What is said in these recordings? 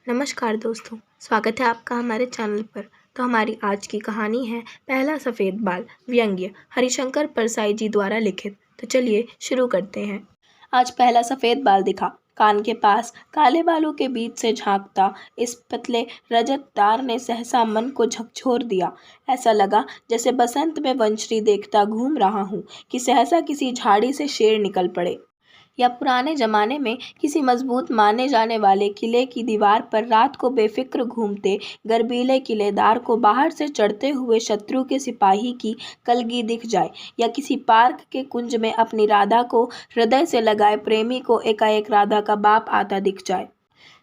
नमस्कार दोस्तों, स्वागत है आपका हमारे चैनल पर। तो हमारी आज की कहानी है पहला सफ़ेद बाल, व्यंग्य, हरिशंकर परसाई जी द्वारा लिखित। तो चलिए शुरू करते हैं। आज पहला सफ़ेद बाल दिखा। कान के पास काले बालों के बीच से झांकता इस पतले रजत तार ने सहसा मन को झकझोर दिया। ऐसा लगा जैसे बसंत में वंशरी देखता घूम रहा हूँ कि सहसा किसी झाड़ी से शेर निकल पड़े, या पुराने जमाने में किसी मजबूत माने जाने वाले किले की दीवार पर रात को बेफिक्र घूमते गर्बीले किलेदार को बाहर से चढ़ते हुए शत्रु के सिपाही की कलगी दिख जाए, या किसी पार्क के कुंज में अपनी राधा को हृदय से लगाए प्रेमी को एकाएक राधा का बाप आता दिख जाए।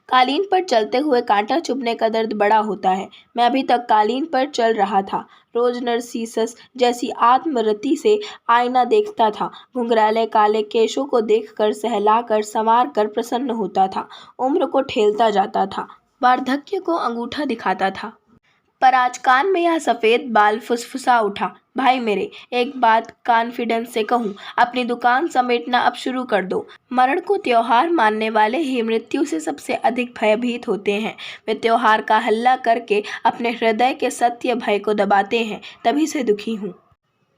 कालीन पर चलते हुए कांटा चुभने का दर्द बड़ा होता है। मैं अभी तक कालीन पर चल रहा था। रोज नरसिसस जैसी आत्मरति से आईना देखता था। घुंघराले काले केशों को देखकर सहलाकर संवार कर प्रसन्न होता था। उम्र को ठेलता जाता था, वार्धक्य को अंगूठा दिखाता था। पर आज कान में यह सफ़ेद बाल फुसफुसा उठा, भाई मेरे, एक बात कॉन्फिडेंस से कहूँ, अपनी दुकान समेटना अब शुरू कर दो। मरण को त्योहार मानने वाले ही मृत्यु से सबसे अधिक भयभीत होते हैं। वे त्योहार का हल्ला करके अपने हृदय के सत्य भय को दबाते हैं। तभी से दुखी हूँ।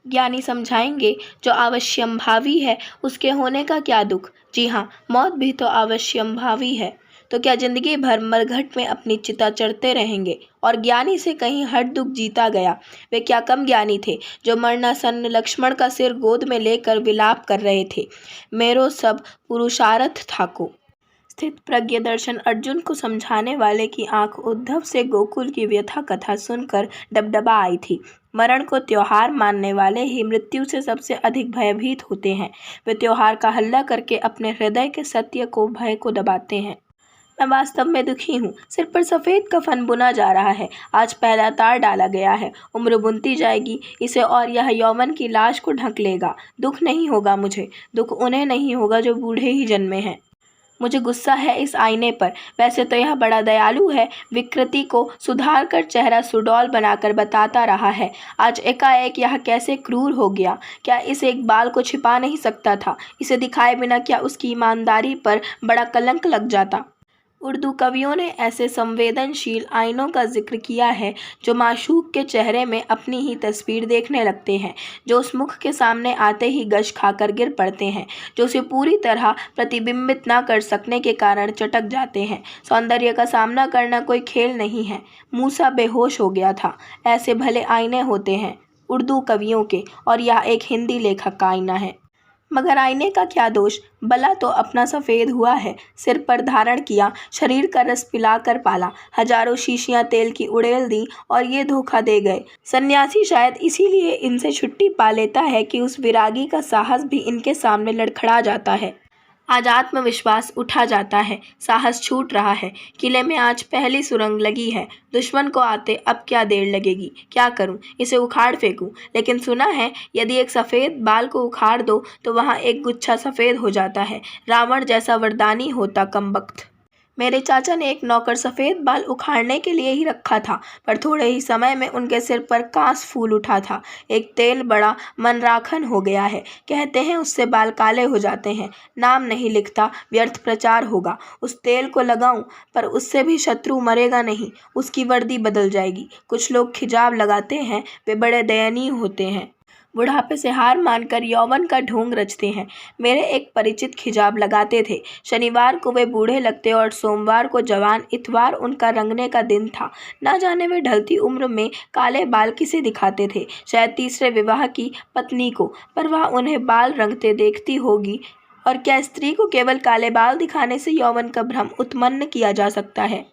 ज्ञानी समझाएंगे, जो अवश्यंभावी है उसके होने का क्या दुख। जी हाँ, मौत भी तो अवश्यंभावी है। तो क्या जिंदगी भर मरघट में अपनी चिता चढ़ते रहेंगे। और ज्ञानी से कहीं हट दुख जीता गया। वे क्या कम ज्ञानी थे जो मरणासन्न लक्ष्मण का सिर गोद में लेकर विलाप कर रहे थे, मेरो सब पुरुषार्थ था को। स्थित प्रज्ञ दर्शन अर्जुन को समझाने वाले की आंख उद्धव से गोकुल की व्यथा कथा सुनकर डबडबा आई थी। मरण को त्योहार मानने वाले ही मृत्यु से सबसे अधिक भयभीत होते हैं। वे त्योहार का हल्ला करके अपने हृदय के सत्य को भय को दबाते हैं। मैं वास्तव में दुखी हूँ। सिर पर सफ़ेद कफन बुना जा रहा है। आज पहला तार डाला गया है। उम्र बुनती जाएगी इसे, और यह यौवन की लाश को ढक लेगा। दुख नहीं होगा मुझे। दुख उन्हें नहीं होगा जो बूढ़े ही जन्मे हैं। मुझे गुस्सा है इस आईने पर। वैसे तो यह बड़ा दयालु है, विकृति को सुधार कर चेहरा सुडौल बनाकर बताता रहा है। आज एकाएक यह कैसे क्रूर हो गया। क्या इस एक बाल को छिपा नहीं सकता था। इसे दिखाए बिना क्या उसकी ईमानदारी पर बड़ा कलंक लग जाता। उर्दू कवियों ने ऐसे संवेदनशील आईनों का जिक्र किया है जो माशूक के चेहरे में अपनी ही तस्वीर देखने लगते हैं, जो उस मुख के सामने आते ही गश खाकर गिर पड़ते हैं, जो उसे पूरी तरह प्रतिबिंबित न कर सकने के कारण चटक जाते हैं। सौंदर्य का सामना करना कोई खेल नहीं है। मूसा बेहोश हो गया था। ऐसे भले आईने होते हैं उर्दू कवियों के, और यह एक हिंदी लेखक का आईना है। मगर आईने का क्या दोष। बला तो अपना सफ़ेद हुआ है। सिर पर धारण किया, शरीर का रस पिलाकर पाला, हजारों शीशियां तेल की उड़ेल दी और ये धोखा दे गए। सन्यासी शायद इसीलिए इनसे छुट्टी पा लेता है कि उस विरागी का साहस भी इनके सामने लड़खड़ा जाता है। आज आत्मविश्वास उठा जाता है, साहस छूट रहा है। किले में आज पहली सुरंग लगी है। दुश्मन को आते अब क्या देर लगेगी। क्या करूं, इसे उखाड़ फेंकूं। लेकिन सुना है यदि एक सफ़ेद बाल को उखाड़ दो तो वहां एक गुच्छा सफ़ेद हो जाता है। रावण जैसा वरदानी होता कमबख्त। मेरे चाचा ने एक नौकर सफ़ेद बाल उखाड़ने के लिए ही रखा था, पर थोड़े ही समय में उनके सिर पर कांस फूल उठा था। एक तेल बड़ा मनराखन हो गया है। कहते हैं उससे बाल काले हो जाते हैं। नाम नहीं लिखता, व्यर्थ प्रचार होगा। उस तेल को लगाऊं, पर उससे भी शत्रु मरेगा नहीं, उसकी वर्दी बदल जाएगी। कुछ लोग खिजाब लगाते हैं, वे बड़े दयनीय होते हैं। बुढ़ापे से हार मानकर यौवन का ढोंग रचते हैं। मेरे एक परिचित खिजाब लगाते थे। शनिवार को वे बूढ़े लगते और सोमवार को जवान, इतवार उनका रंगने का दिन था। ना जाने वे ढलती उम्र में काले बाल किसे दिखाते थे। शायद तीसरे विवाह की पत्नी को, पर वह उन्हें बाल रंगते देखती होगी। और क्या स्त्री को केवल काले बाल दिखाने से यौवन का भ्रम उत्पन्न किया जा सकता है।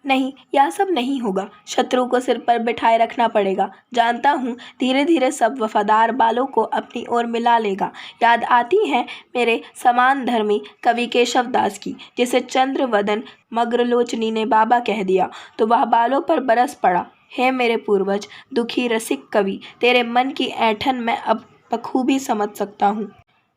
नहीं, यह सब नहीं होगा। शत्रु को सिर पर बिठाए रखना पड़ेगा। जानता हूँ धीरे धीरे सब वफादार बालों को अपनी ओर मिला लेगा। याद आती है मेरे समान धर्मी कवि केशव दास की, जिसे चंद्रवदन मग्रलोचनी ने बाबा कह दिया तो वह बालों पर बरस पड़ा। हे मेरे पूर्वज, दुखी रसिक कवि, तेरे मन की ऐंठन मैं अब बखूबी समझ सकता हूँ।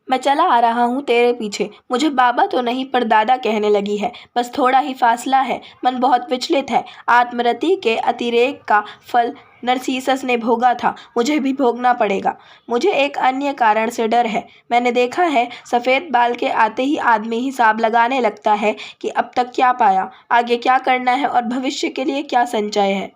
मैं चला आ रहा हूँ तेरे पीछे। मुझे बाबा तो नहीं पर दादा कहने लगी है। बस थोड़ा ही फासला है। मन बहुत विचलित है। आत्मरति के अतिरेक का फल नरसिसस ने भोगा था, मुझे भी भोगना पड़ेगा। मुझे एक अन्य कारण से डर है। मैंने देखा है सफ़ेद बाल के आते ही आदमी हिसाब लगाने लगता है कि अब तक क्या पाया, आगे क्या करना है और भविष्य के लिए क्या संचय है।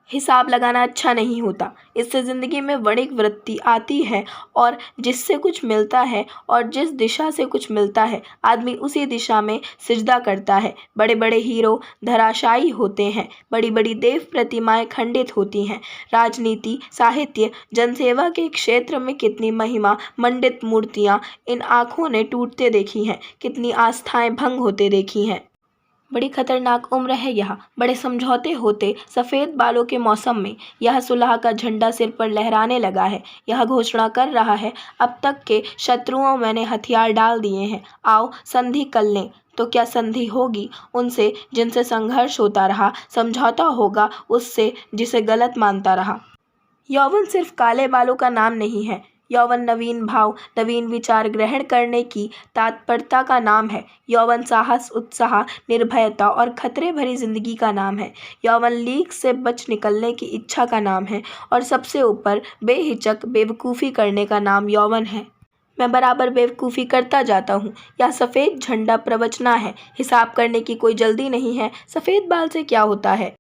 हिसाब लगाना अच्छा नहीं होता। इससे ज़िंदगी में वणिक वृत्ति आती है और जिससे कुछ मिलता है और जिस दिशा से कुछ मिलता है आदमी उसी दिशा में सिजदा करता है। बड़े बड़े हीरो धराशायी होते हैं, बड़ी बड़ी देव प्रतिमाएं खंडित होती हैं। राजनीति, साहित्य, जनसेवा के क्षेत्र में कितनी महिमा मंडित मूर्तियाँ इन आँखों ने टूटते देखी हैं, कितनी आस्थाएं भंग होते देखी हैं। बड़ी खतरनाक उम्र है यह। बड़े समझौते होते सफ़ेद बालों के मौसम में यह सुलह का झंडा सिर पर लहराने लगा है। यह घोषणा कर रहा है, अब तक के शत्रुओं मैंने हथियार डाल दिए हैं, आओ संधि कर लें। तो क्या संधि होगी उनसे जिनसे संघर्ष होता रहा, समझौता होगा उससे जिसे गलत मानता रहा। यौवन सिर्फ काले बालों का नाम नहीं है। यौवन नवीन भाव, नवीन विचार ग्रहण करने की तत्परता का नाम है। यौवन साहस, उत्साह, निर्भयता और खतरे भरी जिंदगी का नाम है। यौवन लीक से बच निकलने की इच्छा का नाम है और सबसे ऊपर बेहिचक बेवकूफ़ी करने का नाम यौवन है। मैं बराबर बेवकूफ़ी करता जाता हूँ। यह सफ़ेद झंडा प्रवचना है। हिसाब करने की कोई जल्दी नहीं है। सफ़ेद बाल से क्या होता है,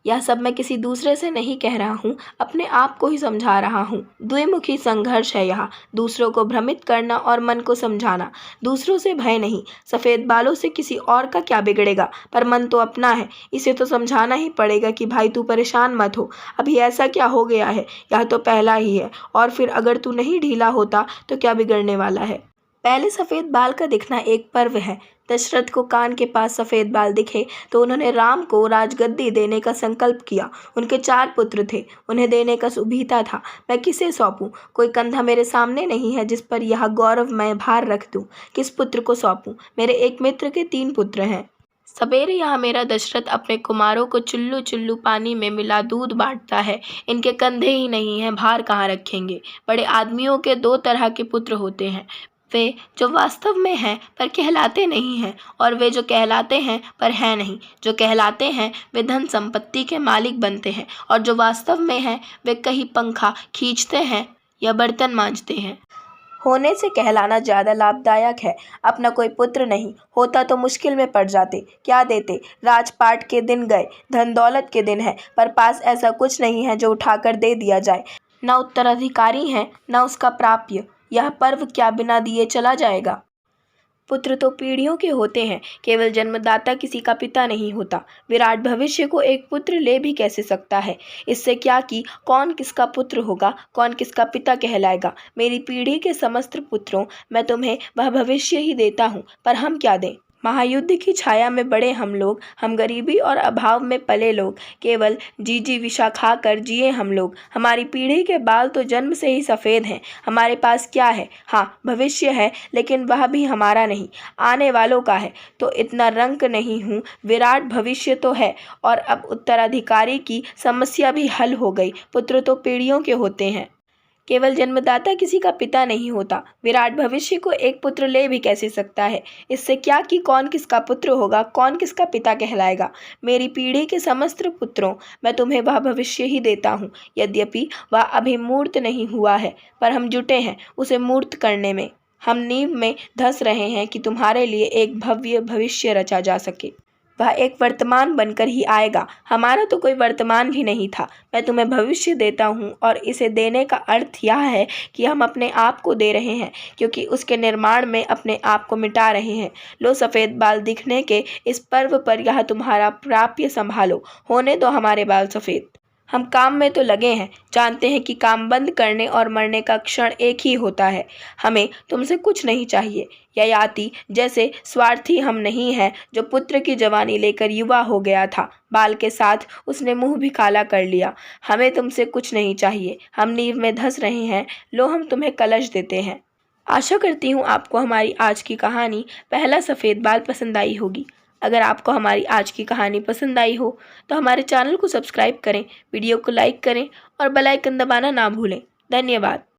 यह सब मैं किसी दूसरे से नहीं कह रहा हूँ, अपने आप को ही समझा रहा हूँ। द्विमुखी संघर्ष है यह, दूसरों को भ्रमित करना और मन को समझाना। दूसरों से भय नहीं। सफ़ेद बालों से किसी और का क्या बिगड़ेगा, पर मन तो अपना है, इसे तो समझाना ही पड़ेगा कि भाई तू परेशान मत हो, अभी ऐसा क्या हो गया है, यह तो पहला ही है, और फिर अगर तू नहीं ढीला होता तो क्या बिगड़ने वाला है। पहले सफ़ेद बाल का दिखना एक पर्व है। दशरथ को कान के पास सफ़ेद बाल दिखे तो उन्होंने राम को राजगद्दी देने का संकल्प किया। उनके 4 पुत्र थे, उन्हें देने का सुभीता था। मैं किसे सौंपूं? कोई कंधा मेरे सामने नहीं है जिस पर यह गौरवमय भार रख दूं। किस पुत्र को सौंपूं? मेरे एक मित्र के 3 पुत्र हैं। सवेरे यहाँ मेरा दशरथ अपने कुमारों को चुल्लू चुल्लू पानी में मिला दूध बांटता है। इनके कंधे ही नहीं हैं, भार कहाँ रखेंगे। बड़े आदमियों के 2 तरह के पुत्र होते हैं, वे जो वास्तव में हैं पर कहलाते नहीं हैं, और वे जो कहलाते हैं पर हैं नहीं। जो कहलाते हैं वे धन संपत्ति के मालिक बनते हैं, और जो वास्तव में हैं वे कहीं पंखा खींचते हैं या बर्तन मांजते हैं। होने से कहलाना ज़्यादा लाभदायक है। अपना कोई पुत्र नहीं होता तो मुश्किल में पड़ जाते। क्या देते? राजपाट के दिन गए, धन दौलत के दिन है, पर पास ऐसा कुछ नहीं है जो उठाकर दे दिया जाए। न उत्तराधिकारी है न उसका प्राप्य। यह पर्व क्या बिना दिए चला जाएगा? पुत्र तो पीढ़ियों के होते हैं, केवल जन्मदाता किसी का पिता नहीं होता। विराट भविष्य को एक पुत्र ले भी कैसे सकता है? इससे क्या कि कौन किसका पुत्र होगा, कौन किसका पिता कहलाएगा। मेरी पीढ़ी के समस्त पुत्रों, मैं तुम्हें वह भविष्य ही देता हूँ, पर हम क्या दें? महायुद्ध की छाया में बड़े हम लोग, हम गरीबी और अभाव में पले लोग, केवल जी विषा खाकर जिए हम लोग। हमारी पीढ़ी के बाल तो जन्म से ही सफ़ेद हैं। हमारे पास क्या है? हाँ, भविष्य है, लेकिन वह भी हमारा नहीं, आने वालों का है। तो इतना रंक नहीं हूँ। विराट भविष्य तो है, और अब उत्तराधिकारी की समस्या भी हल हो गई। पुत्र तो पीढ़ियों के होते हैं, केवल जन्मदाता किसी का पिता नहीं होता। विराट भविष्य को एक पुत्र ले भी कैसे सकता है? इससे क्या कि कौन किसका पुत्र होगा, कौन किसका पिता कहलाएगा। मेरी पीढ़ी के समस्त पुत्रों, मैं तुम्हें वह भविष्य ही देता हूँ। यद्यपि वह अभी मूर्त नहीं हुआ है, पर हम जुटे हैं उसे मूर्त करने में। हम नींव में धंस रहे हैं कि तुम्हारे लिए एक भव्य भविष्य रचा जा सके। वह एक वर्तमान बनकर ही आएगा। हमारा तो कोई वर्तमान भी नहीं था। मैं तुम्हें भविष्य देता हूँ, और इसे देने का अर्थ यह है कि हम अपने आप को दे रहे हैं, क्योंकि उसके निर्माण में अपने आप को मिटा रहे हैं। लो सफ़ेद बाल दिखने के इस पर्व पर यह तुम्हारा प्राप्य संभालो। होने दो हमारे बाल सफ़ेद। हम काम में तो लगे हैं, जानते हैं कि काम बंद करने और मरने का क्षण एक ही होता है। हमें तुमसे कुछ नहीं चाहिए। ययाति जैसे स्वार्थी हम नहीं हैं, जो पुत्र की जवानी लेकर युवा हो गया था। बाल के साथ उसने मुंह भी काला कर लिया। हमें तुमसे कुछ नहीं चाहिए। हम नींव में धंस रहे हैं। लो हम तुम्हें कलश देते हैं। आशा करती हूँ आपको हमारी आज की कहानी पहला सफ़ेद बाल पसंद आई होगी। अगर आपको हमारी आज की कहानी पसंद आई हो तो हमारे चैनल को सब्सक्राइब करें, वीडियो को लाइक करें और बेल आइकन दबाना ना भूलें। धन्यवाद।